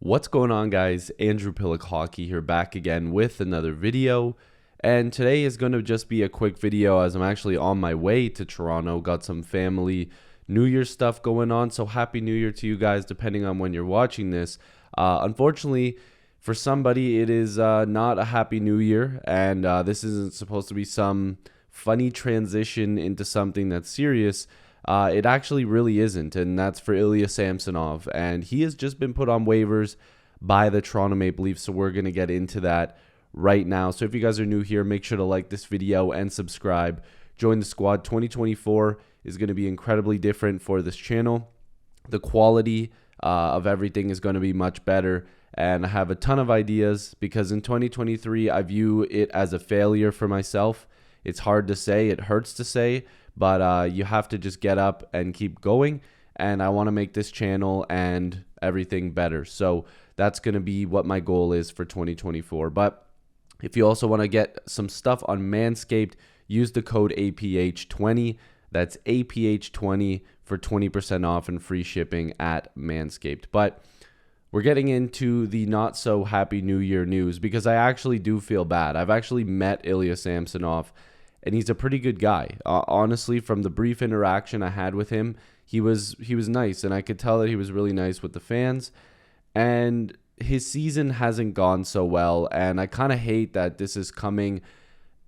What's going on, guys? Andrew Piluk Hockey here, back again with another video. And today is going to just be a quick video as I'm actually on my way to Toronto. Got some family New Year stuff going on, so happy New Year to you guys depending on when you're watching this. Unfortunately, for somebody it is not a happy New Year, and this isn't supposed to be some funny transition into something that's serious. It actually really isn't, and that's for Ilya Samsonov, and he has just been put on waivers by the Toronto Maple Leafs, so we're going to get into that right now. So if you guys are new here, make sure to like this video and subscribe. Join the squad. 2024 is going to be incredibly different for this channel. The quality of everything is going to be much better, and I have a ton of ideas because in 2023, I view it as a failure for myself. It's hard to say, it hurts to say, but you have to just get up and keep going, and I want to make this channel and everything better. So that's going to be what my goal is for 2024. But if you also want to get some stuff on Manscaped, use the code APH20. That's APH20 for 20% off and free shipping at Manscaped. But we're getting into the not so happy New Year news because I actually do feel bad. I've actually met Ilya Samsonov, and he's a pretty good guy. Honestly, from the brief interaction I had with him, he was nice, and I could tell that he was really nice with the fans. And his season hasn't gone so well, and I kind of hate that this is coming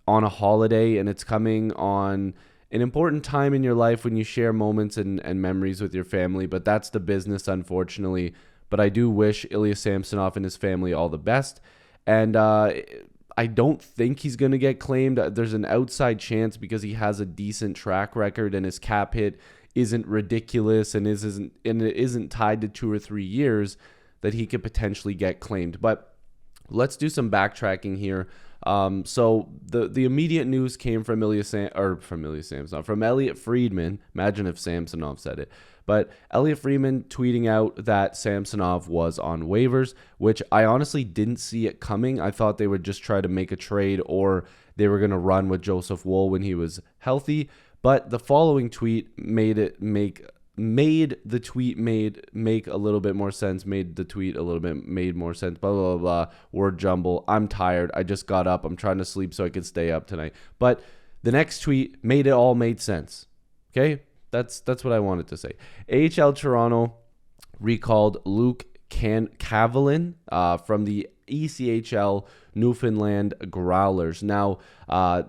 on a holiday, and it's coming on an important time in your life when you share moments and memories with your family. But that's the business, unfortunately. But I do wish Ilya Samsonov and his family all the best. And I don't think he's going to get claimed. There's an outside chance because he has a decent track record and his cap hit isn't ridiculous and it isn't tied to 2 or 3 years that he could potentially get claimed. But let's do some backtracking here. So the immediate news came from from Elliot Friedman. Imagine if Samsonov said it. But Elliot Friedman tweeting out that Samsonov was on waivers, which I honestly didn't see it coming. I thought they would just try to make a trade or they were going to run with Joseph Woll when he was healthy. But the following tweet made the tweet make a little bit more sense, made more sense, blah, blah, blah, blah, word jumble. I'm tired. I just got up. I'm trying to sleep so I can stay up tonight. But the next tweet made sense. Okay? That's what I wanted to say. AHL Toronto recalled Luke Kavalin from the ECHL Newfoundland Growlers. Now,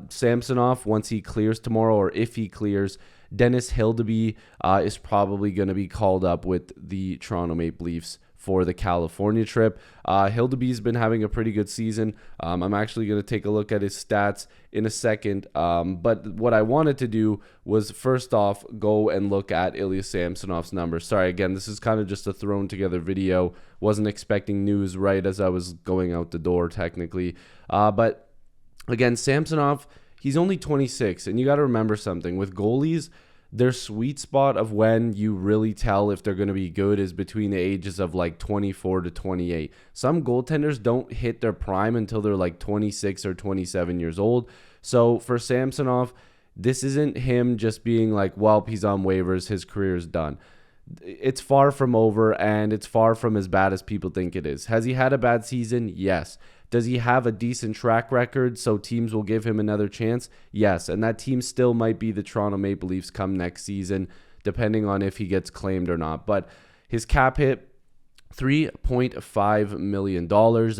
Samsonov, once he clears tomorrow, or if he clears, Dennis Hildeby is probably going to be called up with the Toronto Maple Leafs for the California trip. Hildeby's been having a pretty good season. I'm actually going to take a look at his stats in a second. But what I wanted to do was first off go and look at Ilya Samsonov's numbers. Sorry, again, this is kind of just a thrown together video. Wasn't expecting news right as I was going out the door technically. But again, Samsonov, he's only 26, and you got to remember something. With goalies, their sweet spot of when you really tell if they're going to be good is between the ages of like 24 to 28. Some goaltenders don't hit their prime until they're like 26 or 27 years old. So for Samsonov, this isn't him just being like, well, he's on waivers, his career is done. It's far from over, and it's far from as bad as people think it is. Has he had a bad season? Yes. Does he have a decent track record so teams will give him another chance? Yes, and that team still might be the Toronto Maple Leafs come next season, depending on if he gets claimed or not. But his cap hit, $3.5 million,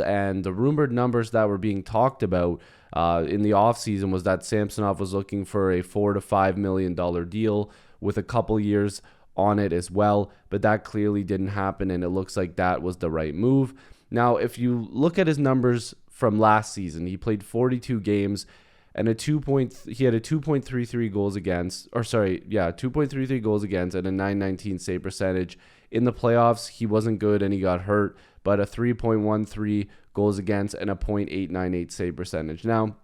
and the rumored numbers that were being talked about in the offseason was that Samsonov was looking for a $4 to $5 million deal with a couple years on it as well, but that clearly didn't happen, and it looks like that was the right move. Now, if you look at his numbers from last season, he played 42 games and he had a 2.33 goals against, 2.33 goals against and a .919 save percentage. In the playoffs, he wasn't good and he got hurt, but a 3.13 goals against and a .898 save percentage. Now,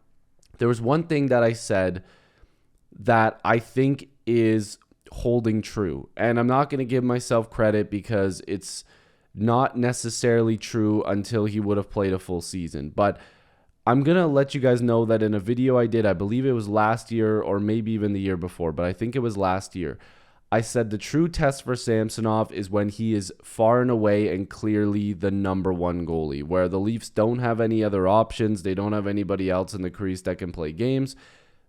there was one thing that I said that I think is holding true, and I'm not going to give myself credit because it's not necessarily true until he would have played a full season. But I'm going to let you guys know that in a video I did, I believe it was last year or maybe even the year before, but I think it was last year, I said the true test for Samsonov is when he is far and away and clearly the number one goalie, where the Leafs don't have any other options. They don't have anybody else in the crease that can play games.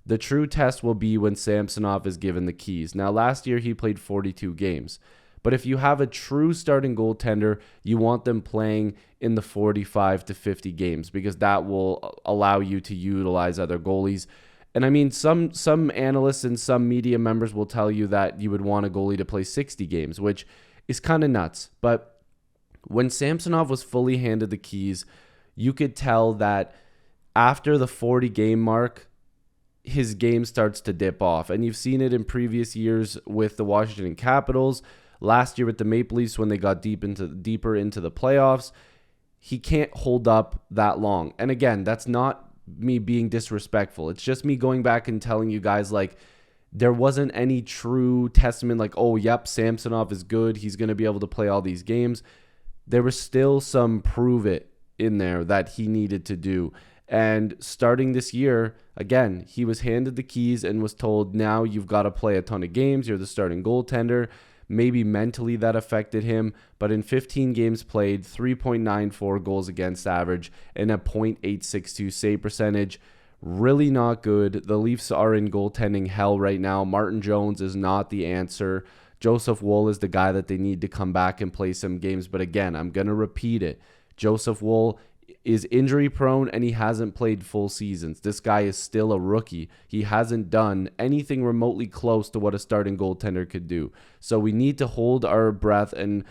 The true test will be when Samsonov is given the keys. Now, last year he played 42 games. But if you have a true starting goaltender, you want them playing in the 45 to 50 games because that will allow you to utilize other goalies. And I mean, some analysts and some media members will tell you that you would want a goalie to play 60 games, which is kind of nuts. But when Samsonov was fully handed the keys, you could tell that after the 40 game mark, his game starts to dip off. And you've seen it in previous years with the Washington Capitals. Last year with the Maple Leafs when they got deeper into the playoffs. He can't hold up that long. And again, that's not me being disrespectful. It's just me going back and telling you guys, like, there wasn't any true testament like, oh, yep, Samsonov is good. He's going to be able to play all these games. There was still some prove it in there that he needed to do. And starting this year, again, he was handed the keys and was told, now you've got to play a ton of games. You're the starting goaltender. Maybe mentally that affected him, but in 15 games played, 3.94 goals against average and a .862 save percentage. Really not good. The Leafs are in goaltending hell right now. Martin Jones is not the answer. Joseph Woll is the guy that they need to come back and play some games. But again, I'm going to repeat it. Joseph Woll is injury prone and he hasn't played full seasons. This guy is still a rookie. He hasn't done anything remotely close to what a starting goaltender could do. So we need to hold our breath and,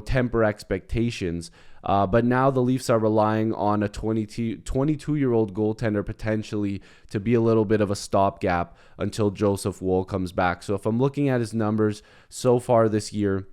temper expectations. But now the Leafs are relying on a 22-year-old goaltender potentially to be a little bit of a stopgap until Joseph Woll comes back. So if I'm looking at his numbers so far this year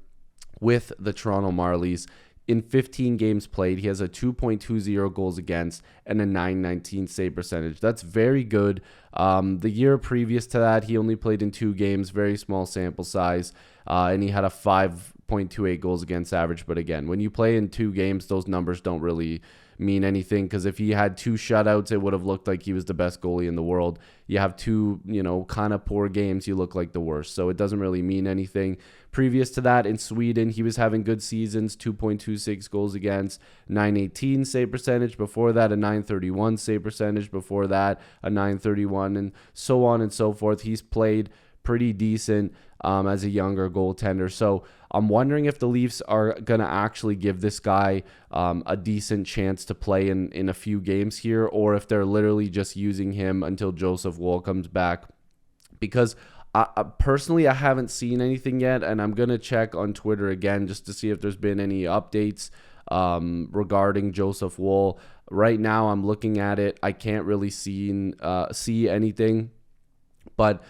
with the Toronto Marlies, in 15 games played, he has a 2.20 goals against and a .919 save percentage. That's very good. The year previous to that, he only played in 2 games, very small sample size, and he had a 5.28 goals against average. But again, when you play in 2 games, those numbers don't really mean anything because if he had 2 shutouts, it would have looked like he was the best goalie in the world. You have 2, kind of poor games, you look like the worst. So it doesn't really mean anything. Previous to that, in Sweden, he was having good seasons, 2.26 goals against, .918 save percentage. Before that, a .931 save percentage. Before that, a .931, and so on and so forth. He's played pretty decent as a younger goaltender. So I'm wondering if the Leafs are going to actually give this guy a decent chance to play in a few games here, or if they're literally just using him until Joseph Woll comes back. Because personally, I haven't seen anything yet, and I'm going to check on Twitter again just to see if there's been any updates regarding Joseph Woll. Right now, I'm looking at it. I can't really see anything, but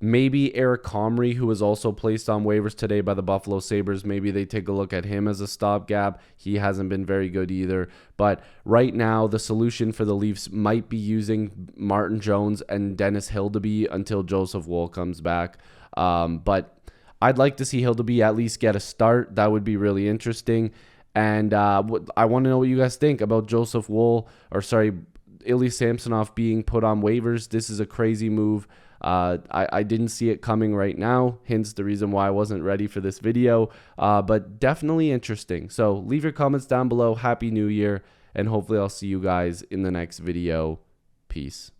maybe Eric Comrie, who was also placed on waivers today by the Buffalo Sabres, maybe they take a look at him as a stopgap. He hasn't been very good either. But right now, the solution for the Leafs might be using Martin Jones and Dennis Hildeby until Joseph Woll comes back. But I'd like to see Hildeby at least get a start. That would be really interesting. And I want to know what you guys think about Joseph Woll, Ilya Samsonov being put on waivers. This is a crazy move. I didn't see it coming right now, hence the reason why I wasn't ready for this video, but definitely interesting. So leave your comments down below. Happy New Year, and hopefully I'll see you guys in the next video. Peace.